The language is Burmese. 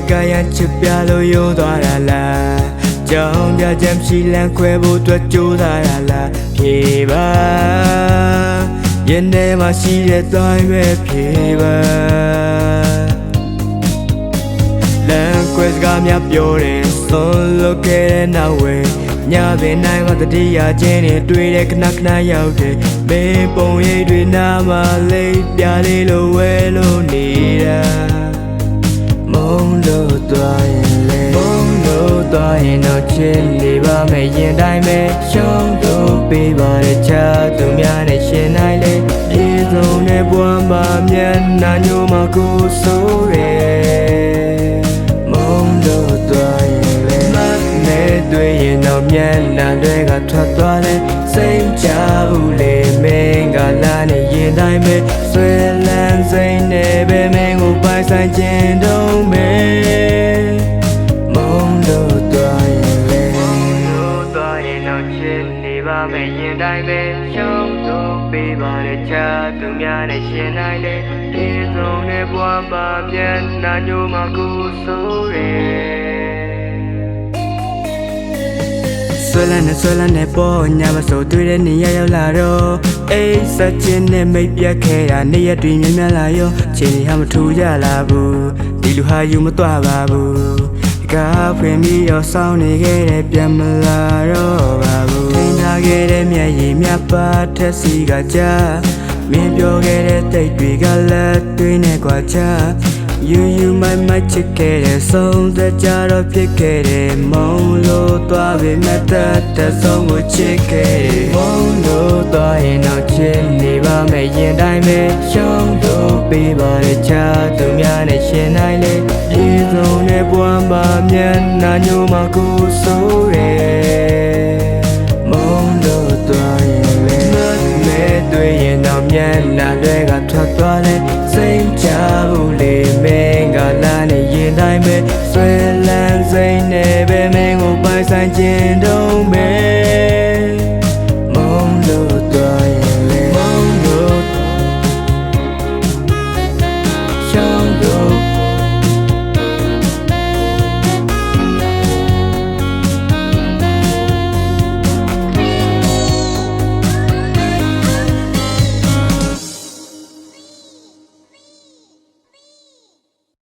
ကရန်ချစ်ပြလို့ရိုးသွားတာလားကြောင်ပြချမ်းရှိလန်းခွဲဖို့အတွက်ကြိုးစားရလားဖြေပါရင်ထဲမှာရှိတဲ့တိုင်းပဲဖြေပါလမ်းခွဲစကားများပြောတယ်ဆုံးလို့ခဲ့တဲ့နောက်ဝဲညပင်နိုင်မှာတတိယချင်းတွေတွေ့တဲ့ခဏခဏရောက်တယ်မင်းပုံရိပ်တွေနားမှာလိပ်ပြလေးလိုဝဲလို့နေတာမုံလို့သွားရင်လေမုံလို့သွားရင်တော့ချစ်နေပါမယ်ရင်တိုင်းပဲရှုံးလို့ပေးပါတဲ့ချာသူများနဲ့ရှင်နိုင်လေပြေဆုံးတဲ့ဘဝမှာမျက်နှာညိုမှာကိုဆိုးတယ်မုံလို့သွားရင်လေမနဲ့တွေ့ရင်တော့မျက်နှာတွေကထွက်သွားတယ်စိတ်ချဘူးလေမင်းကလာနေရင်တိုင်းပဲဆွဲလန်းစိတ်နဲ့ပဲမင်းကိုပိုင်ဆိုင်ခြင်းတော့မယ်မုံလို့သွားရင်လေမုံလို့သွားရင်တော့ချစ်နေပါမယ်ရင်တိုင်းပဲရှုံးလို့ပေးပါတဲ့ချာသူများနဲ့ရှင်နိုင်လေဒီဆုံးတဲ့ဘဝမှာမျက်နှာညိုမှာကိုဆိုးတယ်ဆွဲလန်းနဲ့ပေါ်ညမဆိုတွေ့တဲ့နေရရောက်လာတော့အိတ်ဆက်ချင်းနဲ့မိတ်ပြတ်ခဲ့တာနေရတွင်မြင်များလာရောခြေတွေဟာမထူကြလာဘူးဒီလူဟာယူမသွားပါဘူးကားဖွင့်ပြီးတော့စောင်းနေခဲ့တဲ့ပြန်မလာတော့ပါဘူးထိန်းထားခဲ့တဲ့မျက်ရည်မြပါထက်စီကကြာမင်းပြောခဲ့တဲ့တိတ်တွေကလည်းတွင်းနေကွာချာyou mightချစ်ခဲ့တဲ့ဆုံးသက်ကြတော့ဖြစ်ခဲ့တယ်မုံလို့သွားပေမဲ့တဲ့ဆုံးကိုချစ်ခဲ့တယ်မုံလို့သွားရင်တော့ချစ်နေပါမယ်ရင်တိုင်းပဲရှုံးလို့ပေးပါတဲ့ချာသူများနဲ့ရှင်နိုင်လေဒီဆုံးတဲ့ဘဝမှာမျက်နှာညိုမှာကိုဆိုးတယ်မုံလို့သွားရင်လေမဲ့တွေ့ရင်တော့မျက်နှာတွေကထွက်သွားတယ်စိတ်ချဘူးလေမင်းကလာနေရင်တိုင်းပဲဆွဲလန်းစိတ်နဲ့ပဲမင်းကိုပိုင်ဆိုင်ခြင်းတော့